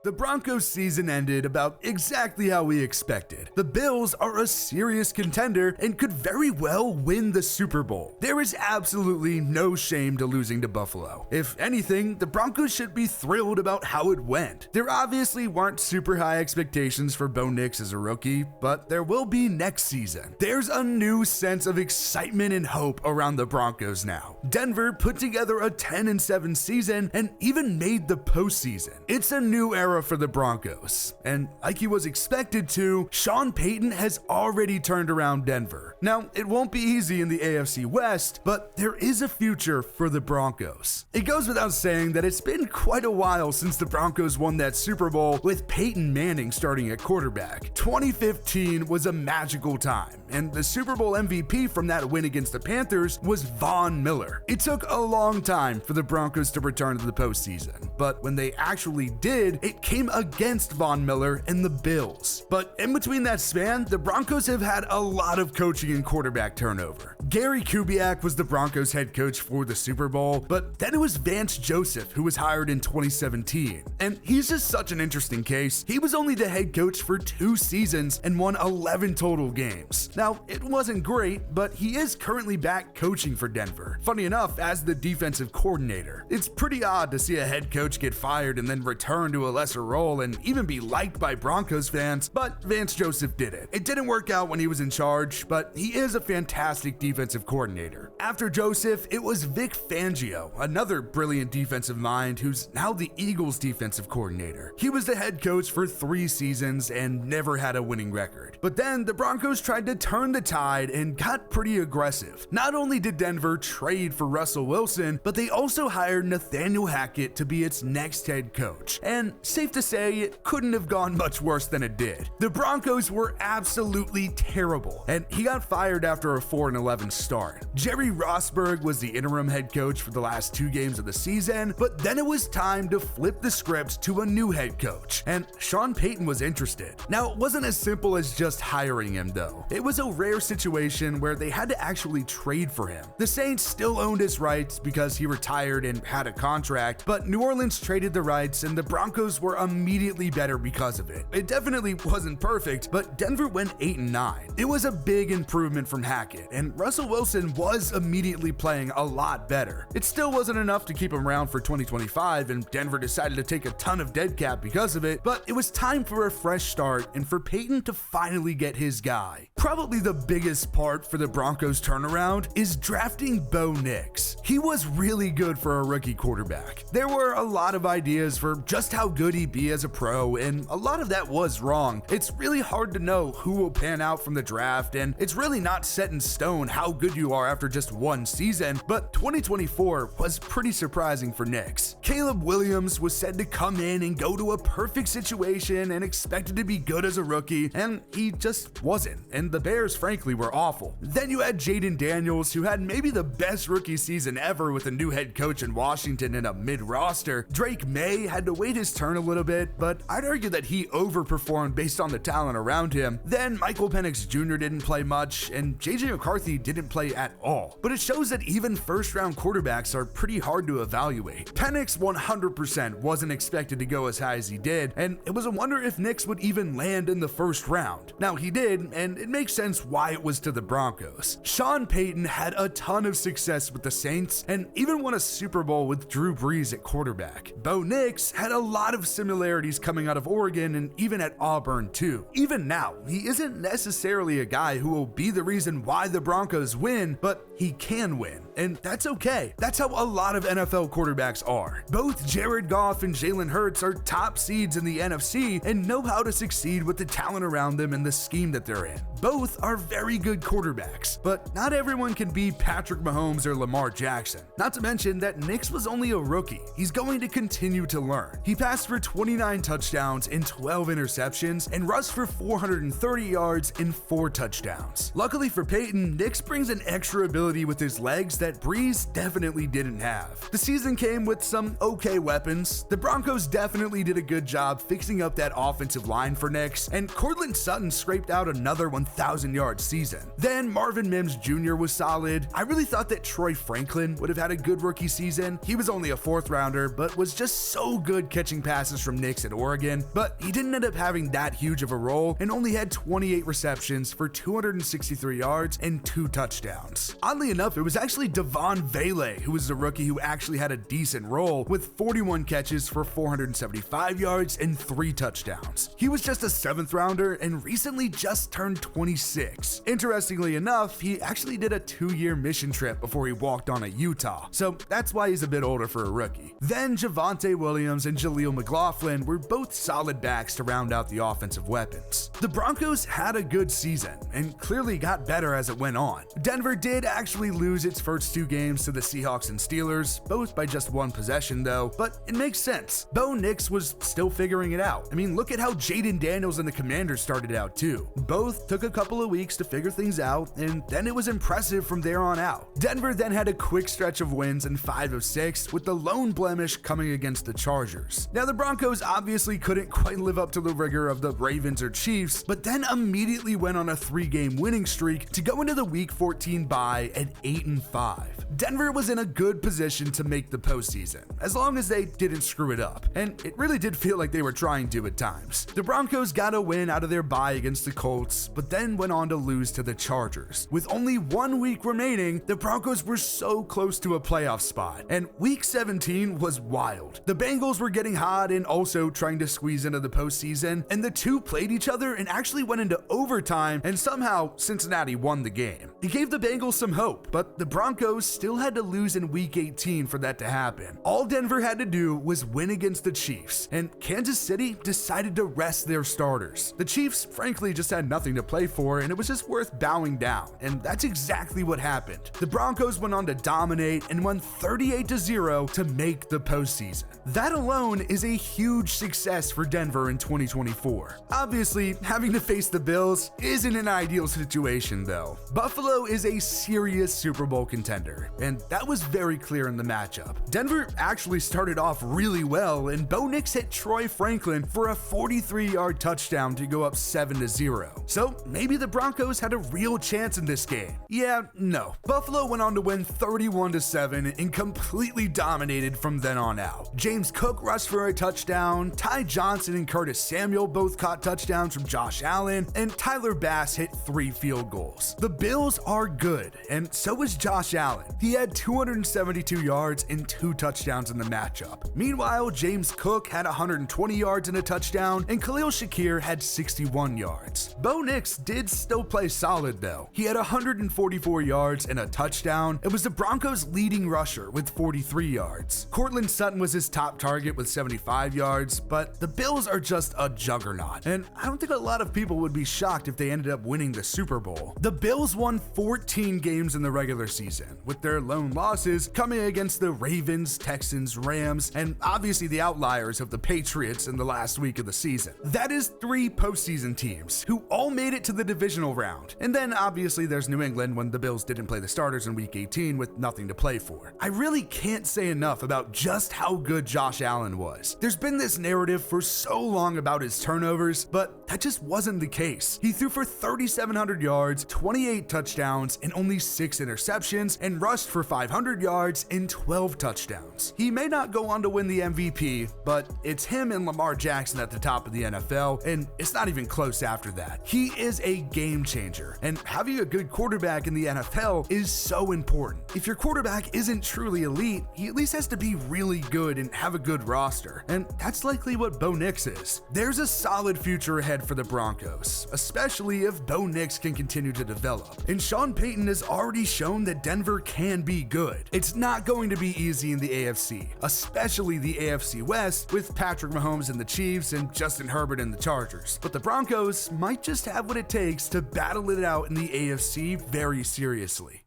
The Broncos season ended about exactly how we expected. The Bills are a serious contender and could very well win the Super Bowl. There is absolutely no shame to losing to Buffalo. If anything, the Broncos should be thrilled about how it went. There obviously weren't super high expectations for Bo Nix as a rookie, but there will be next season. There's a new sense of excitement and hope around the Broncos now. Denver put together a 10-7 season and even made the postseason. It's a new era for the Broncos, and like he was expected to, Sean Payton has already turned around Denver. Now, it won't be easy in the AFC West, but there is a future for the Broncos. It goes without saying that it's been quite a while since the Broncos won that Super Bowl with Peyton Manning starting at quarterback. 2015 was a magical time, and the Super Bowl MVP from that win against the Panthers was Von Miller. It took a long time for the Broncos to return to the postseason, but when they actually did, it came against Von Miller and the Bills. But in between that span, the Broncos have had a lot of coaching and quarterback turnover. Gary Kubiak was the Broncos head coach for the Super Bowl, but then it was Vance Joseph who was hired in 2017. And he's just such an interesting case. He was only the head coach for 2 seasons and won 11 total games. Now, it wasn't great, but he is currently back coaching for Denver. Funny enough, as the defensive coordinator. It's pretty odd to see a head coach get fired and then return to a lesser role and even be liked by Broncos fans, but Vance Joseph did it. It didn't work out when he was in charge, but he is a fantastic defensive coordinator. After Joseph, it was Vic Fangio, another brilliant defensive mind who's now the Eagles defensive coordinator. He was the head coach for 3 seasons and never had a winning record. But then the Broncos tried to turn the tide and got pretty aggressive. Not only did Denver trade for Russell Wilson, but they also hired Nathaniel Hackett to be its next head coach. And safe to say, it couldn't have gone much worse than it did. The Broncos were absolutely terrible, and he got fired after a 4-11 start. Jerry Rossberg was the interim head coach for the last 2 games of the season, but then it was time to flip the script to a new head coach, and Sean Payton was interested. Now, it wasn't as simple as just hiring him though. It was a rare situation where they had to actually trade for him. The Saints still owned his rights because he retired and had a contract, but New Orleans traded the rights and the Broncos were immediately better because of it. It definitely wasn't perfect, but Denver went 8-9. It was a big improvement from Hackett, and Russell Wilson was immediately playing a lot better. It still wasn't enough to keep him around for 2025, and Denver decided to take a ton of dead cap because of it, but it was time for a fresh start and for Payton to finally get his guy. Probably the biggest part for the Broncos turnaround is drafting Bo Nix. He was really good for a rookie quarterback. There were a lot of ideas for just how good he'd be as a pro, and a lot of that was wrong. It's really hard to know who will pan out from the draft, and it's really not set in stone how good you are after just 1 season, but 2024 was pretty surprising for Nix. Caleb Williams was said to come in and go to a perfect situation and expected to be good as a rookie, and he just wasn't, and the Bears frankly were awful. Then you had Jaden Daniels, who had maybe the best rookie season ever with a new head coach in Washington and a mid-roster. Drake May had to wait his turn a little bit, but I'd argue that he overperformed based on the talent around him. Then Michael Penix Jr. didn't play much, and JJ McCarthy didn't play at all. But it shows that even first-round quarterbacks are pretty hard to evaluate. Penix 100% wasn't expected to go as high as he did, and it was a wonder if Nix would even land in the first round. Now he did, and it makes sense why it was to the Broncos. Sean Payton had a ton of success with the Saints and even won a Super Bowl with Drew Brees at quarterback. Bo Nix had a lot of similarities coming out of Oregon and even at Auburn too. Even now, he isn't necessarily a guy who will be the reason why the Broncos win, but he can win, and that's okay. That's how a lot of NFL quarterbacks are. Both Jared Goff and Jalen Hurts are top seeds in the NFC and know how to succeed with the talent around them and the scheme that they're in. Both are very good quarterbacks, but not everyone can be Patrick Mahomes or Lamar Jackson. Not to mention that Nix was only a rookie. He's going to continue to learn. He passed for 29 touchdowns and 12 interceptions and rushed for 430 yards and 4 touchdowns. Luckily for Payton, Nix brings an extra ability with his legs that Brees definitely didn't have. The season came with some okay weapons. The Broncos definitely did a good job fixing up that offensive line for Nix, and Courtland Sutton scraped out another 1,000 1,000-yard season. Then Marvin Mims Jr. was solid. I really thought that Troy Franklin would have had a good rookie season. He was only a 4th rounder, but was just so good catching passes from Nix at Oregon. But he didn't end up having that huge of a role and only had 28 receptions for 263 yards and 2 touchdowns. Oddly enough, it was actually Devon Vele who was the rookie who actually had a decent role with 41 catches for 475 yards and 3 touchdowns. He was just a 7th rounder and recently just turned 26. Interestingly enough, he actually did a 2-year mission trip before he walked on at Utah, so that's why he's a bit older for a rookie. Then Javonte Williams and Jaleel McLaughlin were both solid backs to round out the offensive weapons. The Broncos had a good season and clearly got better as it went on. Denver did actually lose its first 2 games to the Seahawks and Steelers, both by just 1 possession though, but it makes sense. Bo Nix was still figuring it out. I mean, look at how Jaden Daniels and the Commanders started out too. Both took a couple of weeks to figure things out, and then it was impressive from there on out. Denver then had a quick stretch of wins in 5 of 6, with the lone blemish coming against the Chargers. Now the Broncos obviously couldn't quite live up to the rigor of the Ravens or Chiefs, but then immediately went on a 3-game winning streak to go into the Week 14 bye at 8-5. Denver was in a good position to make the postseason, as long as they didn't screw it up, and it really did feel like they were trying to at times. The Broncos got a win out of their bye against the Colts, but then went on to lose to the Chargers. With only 1 week remaining, the Broncos were so close to a playoff spot, and Week 17 was wild. The Bengals were getting hot and also trying to squeeze into the postseason, and the two played each other and actually went into overtime, and somehow Cincinnati won the game. It gave the Bengals some hope, but the Broncos still had to lose in Week 18 for that to happen. All Denver had to do was win against the Chiefs, and Kansas City decided to rest their starters. The Chiefs frankly just had nothing to play for, and it was just worth bowing down, and that's exactly what happened. The Broncos went on to dominate and won 38-0 to make the postseason. That alone is a huge success for Denver in 2024. Obviously, having to face the Bills isn't an ideal situation though. Buffalo is a serious Super Bowl contender, and that was very clear in the matchup. Denver actually started off really well, and Bo Nix hit Troy Franklin for a 43-yard touchdown to go up 7-0. So maybe the Broncos had a real chance in this game. Yeah, no. Buffalo went on to win 31-7 and completely dominated from then on out. James Cook rushed for a touchdown, Ty Johnson and Curtis Samuel both caught touchdowns from Josh Allen, and Tyler Bass hit 3 field goals. The Bills are good, and so was Josh Allen. He had 272 yards and 2 touchdowns in the matchup. Meanwhile, James Cook had 120 yards and a touchdown, and Khalil Shakir had 61 yards. Bo Nix did still play solid though. He had 144 yards and a touchdown. It was the Broncos' leading rusher with 43 yards. Courtland Sutton was his top target with 75 yards, but the Bills are just a juggernaut, and I don't think a lot of people would be shocked if they ended up winning the Super Bowl. The Bills won 14 games in the regular season, with their lone losses coming against the Ravens, Texans, Rams, and obviously the outliers of the Patriots in the last week of the season. That is 3 postseason teams who all made it to the divisional round. And then obviously there's New England when the Bills didn't play the starters in Week 18 with nothing to play for. I really can't say enough about just how good Josh Allen was. There's been this narrative for so long about his turnovers, but that just wasn't the case. He threw for 3,700 yards, 28 touchdowns, and only 6 interceptions, and rushed for 500 yards and 12 touchdowns. He may not go on to win the MVP, but it's him and Lamar Jackson at the top of the NFL, and it's not even close after that. He is a game changer, and having a good quarterback in the NFL is so important. If your quarterback isn't truly elite, he at least has to be really good and have a good roster, and that's likely what Bo Nix is. There's a solid future ahead for the Broncos, especially if Bo Nix can continue to develop, and Sean Payton has already shown that Denver can be good. It's not going to be easy in the AFC, especially the AFC West with Patrick Mahomes and the Chiefs and Justin Herbert and the Chargers, but the Broncos might just have what it takes to battle it out in the AFC very seriously.